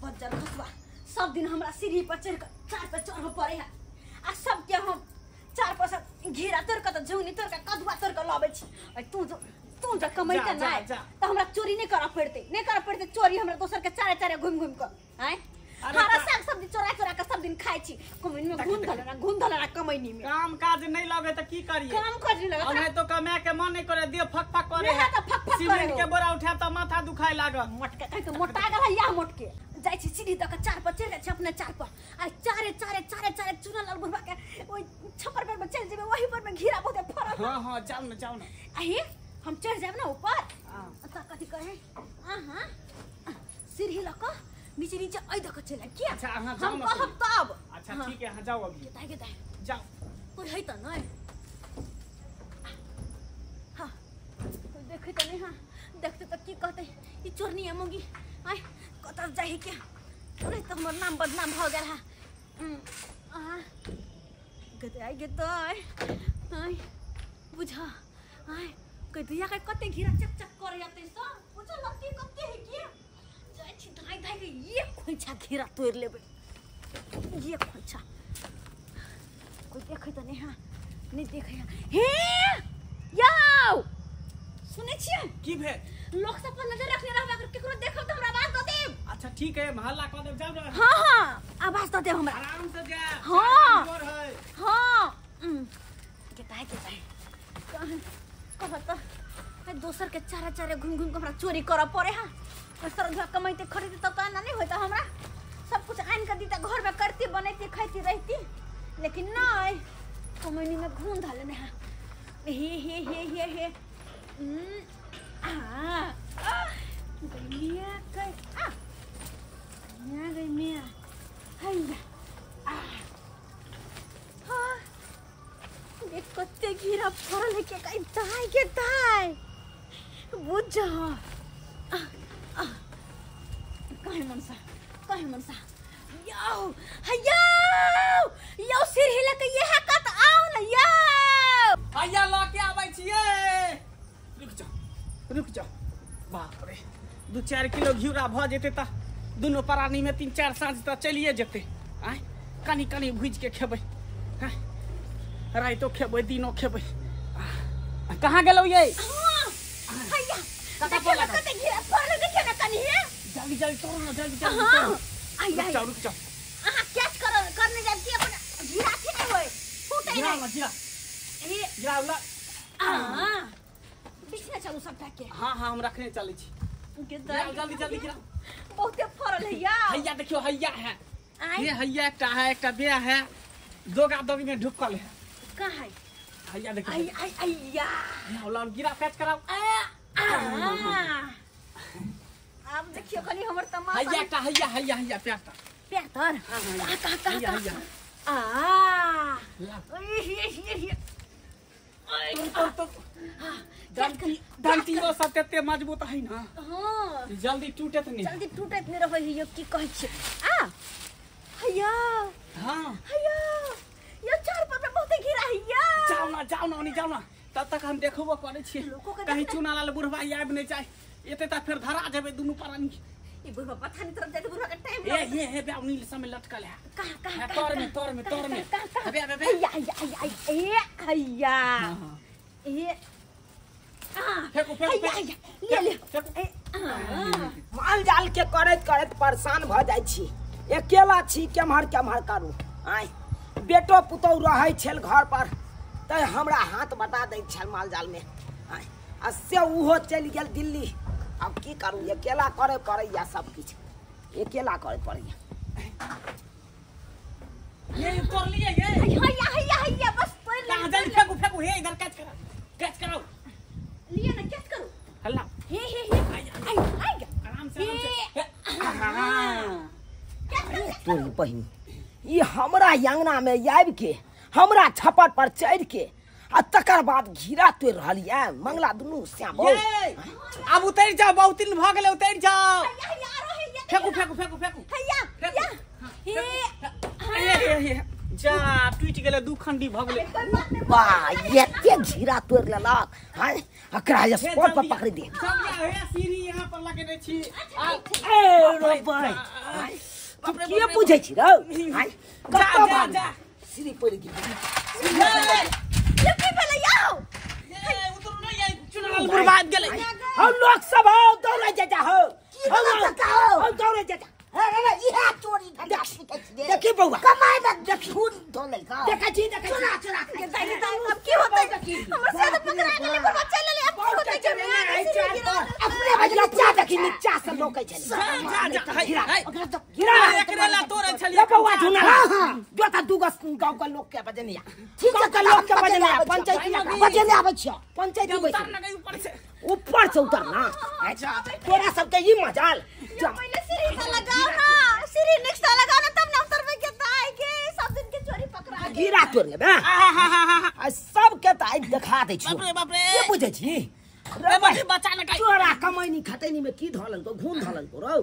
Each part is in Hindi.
बज्जर खसवा सब दिन हमरा सीढ़ी पर चढ़ कर चार पे चढ़ पड़े है आ सब के हम चार पैसा घेरा तोड़ के त झौनी तोड़ के कदुआ तोड़ के लाबै छी तू ज कमाई के ना त हमरा चोरी नहीं करा पड़ते चोरी हमरा दोसर के चारे चारे घूम के हैं हमारा साग सब्जी चोरा के सब दिन खाइ छी कमैनी में घुन धलना कमैनी में काम काज नहीं लगे त की करिए काम कर नहीं लगे नहीं तो कमाए के मन नहीं करे दे फक करे है त फक सीमेंट के बोरा उठा त माथा दुखाए लागल मोटके कहीं तो मोटा गला या मोटके जाय छी सीढ़ी तक चार पर चढ़ जाय अपने चार पर आ चारे चुना लाल बुढ़वा के ओई छप्पर पर चढ़ जेबे वही पर में घेरा बहुते फरल हां जाओ ना आहे हम चढ़ जाब ना ऊपर त कथि कहे हां सीढ़ी लक नीचे आई दक चला क्या अच्छा हां हम कहब तब अच्छा ठीक है हां जाओ अभी के जाओ कोई है त नहीं हां देखे त नहीं हां देखते त की कहते ई चोरनी है मोगी आय कतर जाए क्या अरे तो हमर नाम बदनाम भ गेल है गते आय बुझा आय कहिया के कते घेरा चक कर जाते सब बुझा लत्ती कते है क्या जाय छी धाई के ये खोइछा घेरा तोड़ लेबे ये खोइछा कोई देखे त नहीं हां नहीं देखे हे याओ सुने छिए की भेल लोग सब पर नजर रखने रहबा अगर केकरो देखब त हमरा आवाज द देब अच्छा ठीक है मोहल्ला कह देब जाओ हां आवाज द देब हमरा आराम से जा हां हां के कहत दोसर के चारे घूम के हमरा चोरी कर पड़े हां सर घर कमाइते खरीदते तब तो नहीं होता हमरा सब कुछ आन कर दीता घर में करती बनैती खाती रहती लेकिन नहीं कमैनी में घूम धाले ने हे मिया गई मिया हैया देख कते घेरा फरल है के दाई बुझ जा कहे मनसा यो सिर हिला के ये हकत आओ न यो हैया ल के आबै छिए रुक जा बाप रे 2-4 किलो घिउरा भ जेते त दुनो परानी में 3-4 साँझ त चलिए जेते आय कनी भुज के खेबै राइतो खेबै दिनो खेबै कहाँ गेलौ ये हैया कते घेरा फरल देखे न कनी है जल्दी तोड़ ना जल्दी रुक जाओ कैच करने जाब की अपन घेरा थी नहीं होय फूटे नहीं गिरा ला पीछे चलू सब के हां हम रखने चले छी जल्दी गिरा बहुते फरल है यार हैया देखियो हैया है ये हैया एकटा बेया है दोगा दोगी में ढुकल है कहां है हैया देखियो हैया ला गिरा कैच कराओ अब देखियो कनी हमर तमाशा हैया प्यातर हैया डंटी तो सब तेते मजबूत है ना हां जल्दी टूटत नहीं रहे है की कहै छै हैया हां ये चार पर बहुत घेरा हैया जाओ ना तब तक हम देखबो करे छी कहीं चुना लाल बुढ़वा आब नहीं जाए एते त फिर धरा जेबे दुनु परानी ई बुढ़वा पता नहीं तरफ जाते बुढ़वा के टाइम ये बेउनी समय लटकल है कहां तोर में अबे हैया फेंको ले माल जाल के करत परेशान भ जाय छी अकेला छी केम्हर करू आय बेटो पुतौ रहै छल घर पर त हमरा हाथ बटा दै छल माल जाल में आय आ से उहो चल गेल दिल्ली अब की करू अकेला करे पड़ैया सब कुछ अकेला करे पड़ैया ये तोड़ लिए ये हैया बस तोड़ ले जल्दी फेंको हे इधर कैच करो लिए ना कैच करो हल्ला हे आराम से तोरी बहिन ये हमरा अंगना में आबि के हमरा छप्पर पर चढ़ के आ तकर बाद घेरा तोड़ रहलिए मंगला दुनू श्याम अब उतर जाओ बहुत दिन भ गेले उतर जाओ फेंको जा टूट गेले दू खंडी भ गेले वाह एते घेरा तोड़ लेलक हां अकरा ये स्पॉट पर पकड़ दे सब या है सीढ़ी यहाँ पर लगे रे छी ए रो भाई तू के बुझै छी रो जा जा जा सीढ़ी पर गिर ये की भेलै यौ उतरू न ये चुनाव बर्बाद गेलै हम लोग सब हो दौड़े जा हो हम दौड़े जा अरे इहा चोरी धंधा सीखे छी देखी बउआ कमाई में देखून धोले का देखा छी चुरा चुरा के अब की होतै हमर से तो पकड़ा गेलै पर बच्चा ले ले अब की होतै अपने बजला चा देखी नीचा से लोकै छै जा जा हाय गिरा एकरेला तोरे छलिए बउआ झुना जो ता दुगो गांव के लोग के बजनिया ठीक है लोग के बजनिया पंचायती बजे ले आबै छियो पंचायती उतर न गई ऊपर से उतरना तोरा सबके ई मजाल पहले सीढ़ी से लगाओ ना सीढ़ी नेक्स्ट लगाओ ना तब ना उतरबे के ताई के सब दिन के चोरी पकड़ा के गिरा तोड़ लेबे आ सबके त आई देखा दै छी बाप रे के बुझै छी रे बच्ची बच्चा न कहीं तोरा कमैनी खतैनी में की धलन को घूम धलन को रौ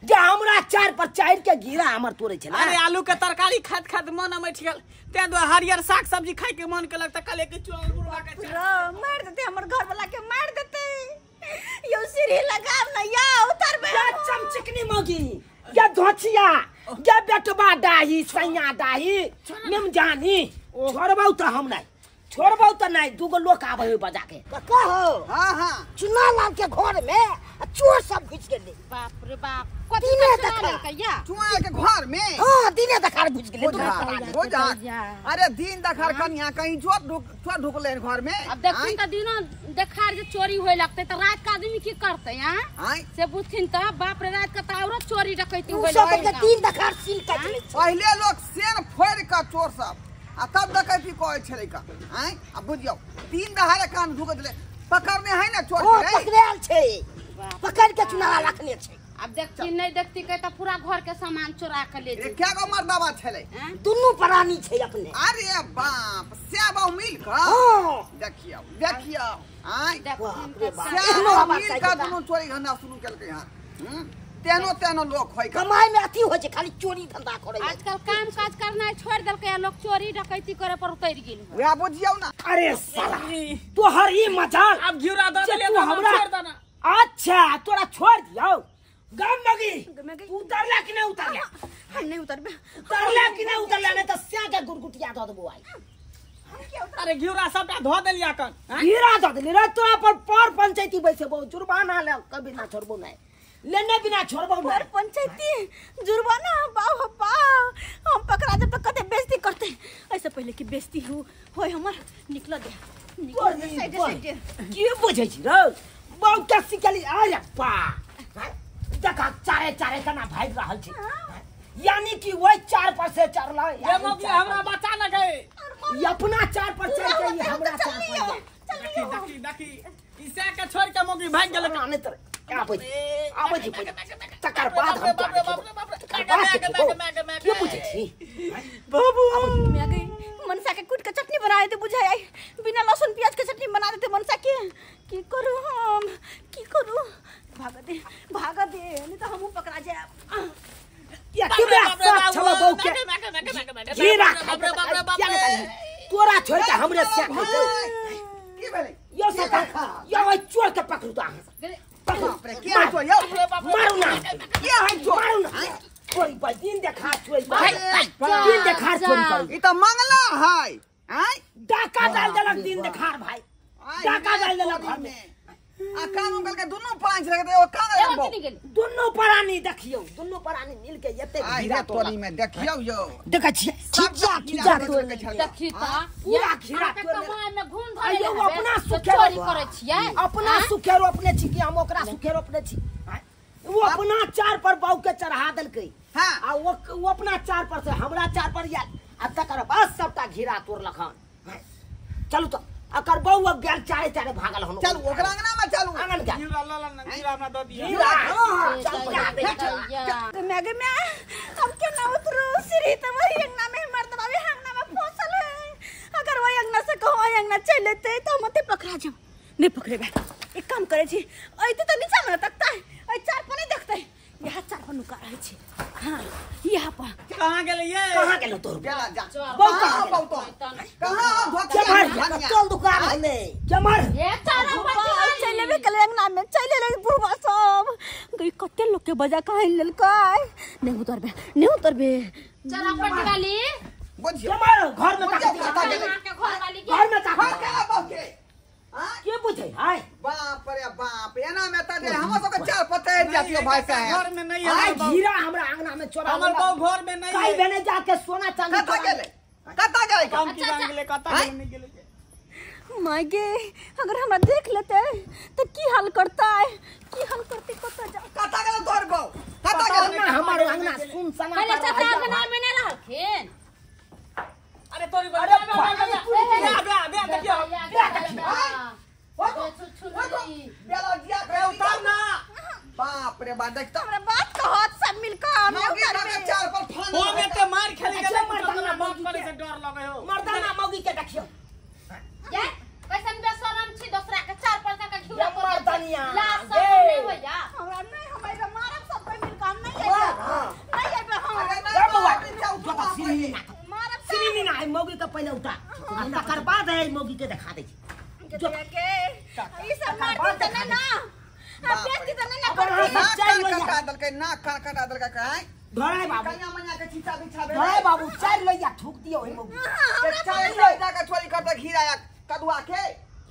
जे हमरा 4 पर 4 के गिरा हमर तोड़े छला अरे आलू के तरकारी खात खात मन में ठिकल ते दो हरियर साग सब्जी खाए के मन के लगता कल के चोर बुरवा के मार देते हमर घर वाला के मार देते यो सीढ़ी लगाव ना या उतरबे या चमचिकनी मौगी या धोचिया या बेटबा डाही सैया डाही निमजानी छोड़बौ त हम नहीं छोड़बौ त नहीं दुगो लोग आबै बजा के का हो हां चुना लाल के घर में चोर सब घुस गेले बाप रे बाप दिने देखा कहिया चुआ के घर में हां दिने देखा घुस गेले हो जा अरे दिन दखार कन्या कहीं छोट ढुकले घर में अब देखिन त दिनो देखार जे चोरी होय लगते त रात का आदमी की करते हैं आई से पूछथिन त बाप रे रात का त औरत चोरी डकैती होय सब के लगते दिन देखा सील काट ले पहले लोग सेन फोड़ का चोर सब आ तब डकैती कहै छलै का आई अब बुझियो तीन दहाड़े कान ढुक देले पकड़ने है ना चोर ओ के पकड़ल छै पकड़ के चुना रखले छै अब देखती नहीं देखती के त पूरा घर के सामान चोरा के ले ये जे क्या गो मर्दावा छलै दुनु प्राणी छै अपने अरे बाप सेबा मिल का हां देखियो आई देखती सेबा मिल का दुनु चोरी धंधा शुरू केलकै हां तेनो लोग होय का कमाई में अथी हो छै खाली चोरी धंधा करे आजकल काम काज करना छोड़ देलकै लोग चोरी डकैती करे पर उतर गेल वे बुझियो ना अरे साला तोहर ई मजाल अब घिरा द जे देले तू हमरा छोड़ देना अच्छा तोरा छोड़ दियो गाम मगी तू उतरला कि नहीं उतरला हम नहीं उतरबे उतरला कि नहीं उतरला नहीं तो स्या के गुरगुटिया द देबो आई अरे घिरा सबटा धो देलिया कन हीरा द देली रे तोरा पर पंचायती बैसे बहुत जुर्माना ले कभी ना छोड़बो नहीं लेने बिना छोड़बो और नहीं पंचायती जुर्माना बाप बा हम पकड़ा जब तक कते बेइज्जती करते ऐसे पहले की बेइज्जती होय हमर निकल दे साइड के बुझै छी रे बहुत का सिकली आया पा देखा चारे कना भाग रहल छी यानी कि वही 4 पर से 4 ला ये मौगी हमरा बचा न गए ये अपना 4 पर चढ़ के ये हमरा 4 पर देखी इसे के छोड़ के मौगी भाग गेल आने तर आबै छी तकर बाद हम के बुझै छी बाबू मैं आ गई मनसा के कूट के चटनी बनाए थे बुझाई आई बिना लहसुन प्याज के चटनी बना देते मनसा के की करूं हम की करूं भाग दे नहीं तो हमहू पकड़ा जाए या के साथ छला बौ के हीरा तोरा छोड़ के हमरे से की भेलै यो सका यो चोर के पकड़ू ता बाप रे क्या तो यो मारू ना क्या है चोर मारू ना कोई पर दिन देखा चोरी दिन देखा चोरी कर ई त मंगला है आई डाका डाल देलक दिन देखार भाई डाका डाल देलक घर में आ कानून कल के दुनु पांच लगे ओ कान लगबो दुनु प्राणी देखियो दुनु प्राणी मिल के एते आई हीरा रे तोरी में देखियो यो देखा छी खींचा तो देखी त पूरा खीरा के कमाई में घूम धरे अयो अपना तो सुखेरो चोरी करे छियै अपना सुखेरो अपने छी कि हम ओकरा सुखेरो अपने छी वो अपना 4 पर बाऊ के चढ़ा देलकै हां आ वो अपना 4 पर से हमरा 4 पर या आ तकर बाद सबटा घिरा तोड़ लखन चलू तो अकर बउआ गेल चारे भागल हम चल ओकरा अंगना में चलू आंगन क्या घिरा लाला घिरा ना द दिया मैं गई मैं अब क्या ना उतरू सीढ़ी तो वही अंगना में मर्दबा भी अंगना में फंसल है अगर वही अंगना से कहो वही अंगना चल लेते तो हम ते पकड़ा जाओ नहीं पकड़ेगा एक काम करे छी ऐते तो नीचा में तकता है 4 पर नहीं देखते यहाँ 4 पर नुका रहे छी हां यहाँ पर कहाँ गेले ये कहाँ गेलो तोर जा जा बहुत कहाँ बहुत कहाँ जमर चल दुकान में जमर ये चारा पट्टी चले भी कले अंगना में चले ले बुढ़वा सब गई कते लोग के बजा काहे ललकाय नहीं उतरबे चारा पट्टी वाली बुझियो जमर घर में बुझियो का कहाँ गेले के घर वाली के घर में का हाँ क्या बात है के बुझे हाय बाप रे बाप एना में त जे हम सब के चार पते जातियो भाई से है घर में नहीं हाय है घीरा हमरा अंगना में चोरा हमर बहु घर में नहीं काई है बने जाके सोना चांदी कता गेले काम की जान गेले कता नहीं गेले मागे अगर हमरा देख लेते तो की हाल करता है की हाल करते कता जा कता गेले तोर बहु कता पता गेले ना हमारे अंगना सुन सना पहले चाचा अंगना में ना रहलखिन अरे तोरी अरे बे देखियो बेला दिया के उतार ना बाप रे बा देख त हमरा बात कहत सब मिलकर हम मौगी के चार पर फान हो में ते मार खेले अच्छा, गेले मर्दाना बात मौगी करे के। से डर लगे हो मर्दाना मौगी के देखियो ये कैसन बेशरम छी दूसरा के चार पैसा का घिउरा ये मर्दानिया, ला सब ये। नहीं भैया हमरा नहीं हमारे मारब सब कोई मिलकर हम नहीं वाह, है हाँ। नहीं है हम अरे ए बउआ नहीं जाऊ तो जोता सिरी ना मारब सिरी ना है मौगी का पहले उठा तकर बाद है मौगी के दिखा दे जो के ई सब मारती तो नहीं ना अब बेटी तो नहीं ना अब करती हाँ, चल ना भैया। काटा दल के ना काटा दल का है धरे बाबू कन्या मन्या के चीचा बिछा दे धरे बाबू चार लइया ठोक दियो है मौगी के चाय ले जाके चोरी करता घीरा या कदुआ के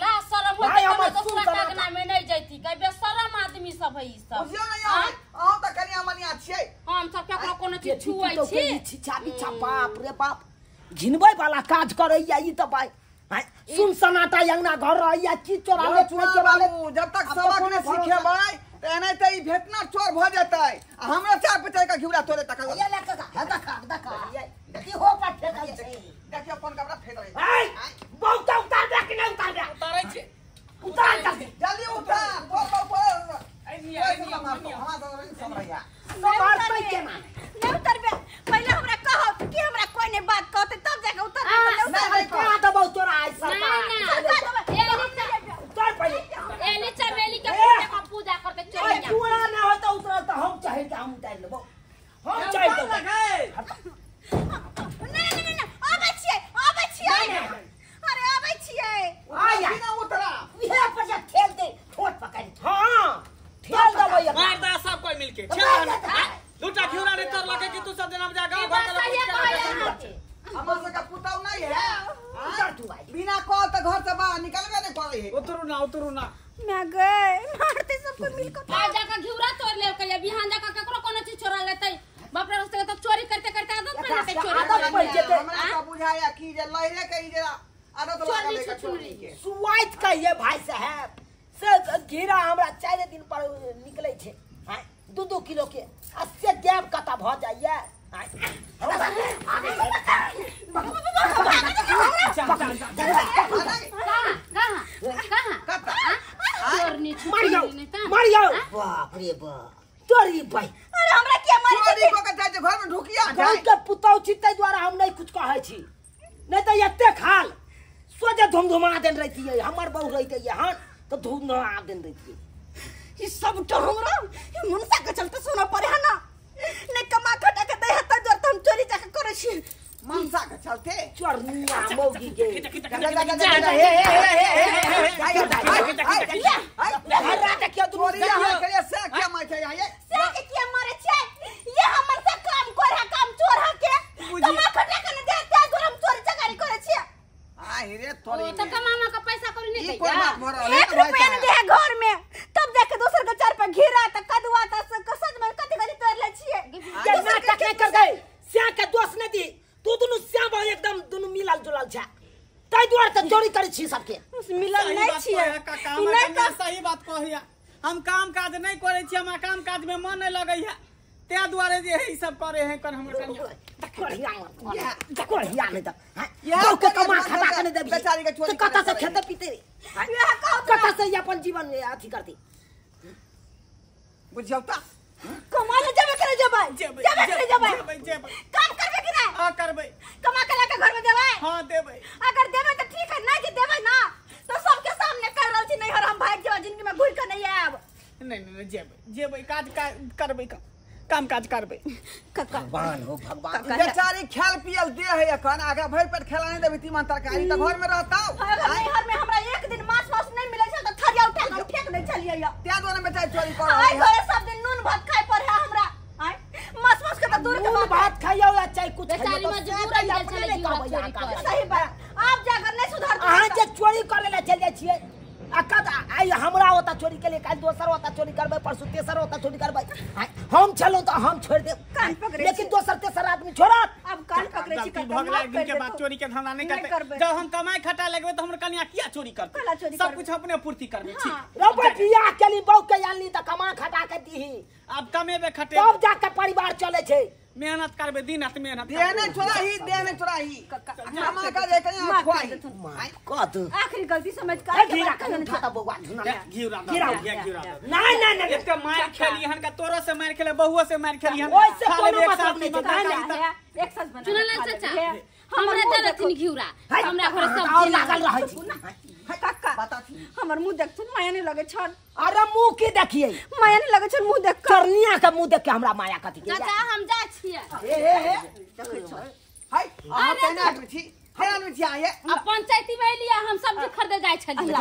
ला शरम भाई, होते हमर तो सुन दूसरा के सना अंगना में नहीं जैती कई बेशरम आदमी सब है ई सब बुझियो नहीं आए आ त कन्या मन्या छियै हम सब केकरो कोनो चीज छुआई तो छी के छिछा बिछा बाप रे बाप घिनबै वाला काज करैया ई त भाई हाय सुन सनाटा अंगना घर रहैया की चोराले चुरे के वाले जब तक अब तो सबक कोनो ने भरोसा सिखेबै त एनै त ई भेटना चोर भ जेतै आ हमरा चार पचाई का घिउरा तोरे तक ये ले का देखा ये की हो पर फेंका छै देखियो अपन कपड़ा फेंक रही हाय बहुत उतार दे कि नहीं उतार दे उतारै छै उतार जल्दी जल्दी उठा पो आई नहीं हमरा तो रंग सब रहिया मार पे के ना नहीं उतरबे पहले हमरा कहो कि हमरा कोई ने बात कहते तब जाके उतर नहीं कहां दबौ तोरा आई नहीं सरकार ना उतार पहले एली चमेली के पूजा का पूजा करते ओए चोरिया पूरा ना होता उतरा तो हम चाहे कि हम उतार लेबो हम चाहे तो नहीं आबै छियै अरे आबै छियै आया बिना उतरा ये पर जा ठेल दे ठोट पकड़ हां ठेल दबो ये मार दा सब कोई मिलके छेड़ा लूटा घिउरा रे तोर लगे कि तू सब जना जा गांव घर बस ये कहले के हमर से का पुताव नहीं है उतार तू आई बिना कह त घर से बाहर निकलबे नहीं पड़े है उतरू ना मैं गए मारते सबको मिलकर आज जाकर घिउरा तोड़ ले के बिहान जाकर केकरो कोनो चीज चोरा लेतै बाप रे उसके तो चोरी करते करते आदत पड़ जाते चोरी आदत करे पड़ के। जेतै। हमरा का बुझाया कि जे लहरे के ई जे आदत लगा ले के चोरी के सुवाइत का ये भाई साहब से घेरा हमरा 4 दिन पर निकले छे हां 2-2 किलो के अस्से गैप कता भ जाइए चोरनी मारियो छुपी नहीं था मारियो बाप रे बाप तोरी भाई अरे हमरा के मार चोरी को के जाय जे घर में ढुकिया गांव जाय के पुतौ छी तै द्वारा हम नहीं कुछ कहै छी नहीं तो एते खाल सोजे धुमधुमा देन रही है हमर बहू रही है हां तो धुमधुमा देन रही है ये सब तो हमरा ये मुनसा के चलते सुना पड़े है ना ने कमा खटा के दे हत जर हम चोरी जाके करे छी मनसा के चलते चोरनिया मौगी के हरा देखियो चोरी दुनिया है के से क्या मैं छै ये से के किया मारे छे ये हमर से काम करे काम चोर है के कमा खटा के दे ते जर हम चोरी चकारी करे छी आ रे ओ तोरी तो कमामा का पैसा कौड़ी नहीं ई कोन देगा बात भरल 1 रुपया नहीं दे घर में तब जाके दूसर के चार पे घिरा त कदुआ त कसज में कति गली तोड़ ले छिए ये नाटक नहीं कर गई स्या के दोस्त नहीं दी तू दुनु स्या भाई एकदम दुनु मिलल जुलल छा तै द्वारा त चोरी करै छी सबके मिलल नहीं छिए काका सही बात कहैया हम काम काज नहीं करे छी हमरा काम काज में मन नहीं लगैया ते दुआरे जे ई सब करे हैं कर हमरा कन्या कोढ़िया नहीं त यह गांव के करिए कमा भाषा खटा का के नहीं देबी बेचारी के चोरी तो कता से करे खेते पीते यह का कता से ये अपन जीवन में अथी करती बुझियो ता कमाने जाबे करे जाबे जेबै काम करबे कि नहीं हां करबै कमा के लाके घर में देबे हां देबै अगर देबे तो ठीक है ना कि देबे ना तो सबके सामने कह रहल छी नहीं हर हम भाग जेबे जिंदगी में घुर के नहीं आब नहीं जेबै काज करबै का काम काज करबे। भगवान हो भगवान। बेचारी खेल पियल दे है एखन आगे भर पेट खेला नहीं देबे तीमन तरकारी त घर में रहता अगर नैहर में हमरा एक दिन मांस नहीं मिले छै त थरिया उठा के फेंक नहीं चलिए या त्या दोने बेचारी चोरी कर आई घरे सब दिन नून भात खाए पर है हमरा आई मांस के त दूर के नून भात खाइयो या चाहे कुछ बेचारी मजबूरन गेल छले घिउरा चोरी करे। सही बात आप जाकर नहीं सुधार अहाँ जे चोरी करे ला चल जाय छियै आई हमरा होता चोरी के लिए काल दोसर होता चोरी करबे परसु तेसर होता चोरी करबे हम चलो तो हम छोड़ दे कान पकड़े लेकिन दोसर तेसर आदमी छोड़त अब कान पकड़े छी गलती भऽ गेलै, एक दिन के बाद चोरी के धंधा नहीं करबे। जब हम कमाई खटा लगबे तो हमर कन्या किया चोरी कला करते, चोरी सब करबे। कुछ अपने पूर्ति करबे। ठीक रबे बियाह केली बहू के आनली त कमा खटा के दीही अब कमेबे खटे तब जाके परिवार चले छै। मेहनत करबे दिन रात मेहनत देने चोराही कमा का दे कने खोई कत आखिरी गलती समझ कर घीरा के उठाता बउआ धुना घिउरा घिउरा नहीं एक मार खेली हन का तोरो से मार खेले बहुओ से मार खेली हन ओइसे कोनो मतलब नहीं छै। एक साथ बना सुनला चाचा हमरा देलथिन घिउरा हमरा घर सब और लागल रहै छी। काका हमर मुंह देख सुन माया नहीं लगे छन अरे मुंह की देखिए माया नहीं लगे छन मुंह देख कर करनिया के मुंह देख के हमरा माया कथि के चाचा हम जा छियै। देखे छ हाय आ तेना आदमी छी आए अब पंचायती में लिया हम सब्जी खरीदे जाय छलियै।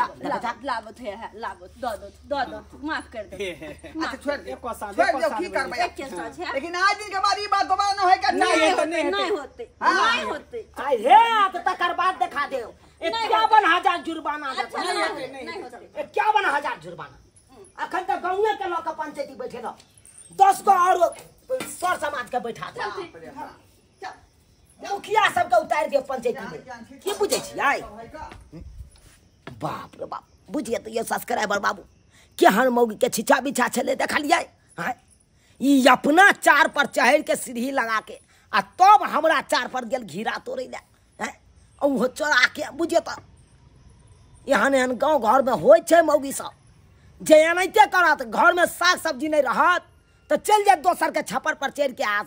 लाबत है लाबत दो माफ कर दे अच्छा छोड़ दे एक साथ छोड़ दे की करबे एक के साथ है लेकिन आज दिन के बाद ई बात दोबारा न होय का नहीं होते आई हे तो तकर बाद दिखा दे 51,000 जुर्माना दे। नहीं होते 51,000 जुर्माना अखन तक गांव के लोग पंचायती बैठे रह 10 गो और सर समाज के बैठा दे मुखिया सबके उतार दे पंचायती में की बुझे छी आई बाप रे बाप बुझिए तो ये सब्सक्राइबर बाबू केहन मौगी के छिछा बिछा छले देखलिए हां ई अपना चार पर चढ़ के सीढ़ी लगा के आ तब हमरा चार पर गेल घीरा तोड़े ले हैं ओ चोरा के बुझिए तो यहाँ एहन गाँव घर में हो मौगी सब जे एनाहिते करत घर में साग सब्जी नहीं रहत तो चल जाए दोसर के छप्पर पर चढ़ के आ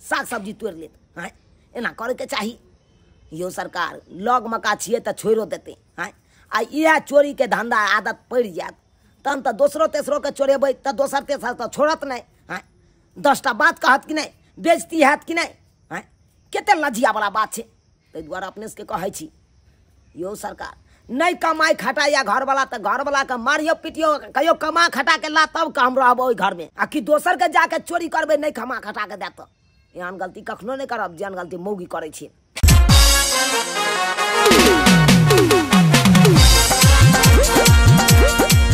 साग सब्जी तोड़ लेत हैं एना करे के चाही यो सरकार लग मका छिए तो छोड़ो देते हैं आ यह चोरी के धंधा आदत पड़ जात तहन तो दोसरो तेसरो के चोरेबै तो दोसर तेसर तो छोड़त नहीं हैं 10टा बात कहत कि नहीं बेइज्जती हैत कि नहीं हैं केते लजिया वाला बात छै ताहि दुआरे अपने से कहै छी यो सरकार नहीं कमाई खटा या घर वाला तो घर वाला के मारियो पिटियो कहियो कमा खटा के ला तब हम रहबो ओइ घर में आ कि दोसर के जाके चोरी करबे नहीं कमा खटा के देत एहन गलती कखनो नहीं करब जेहन गलती मौगी करै छी।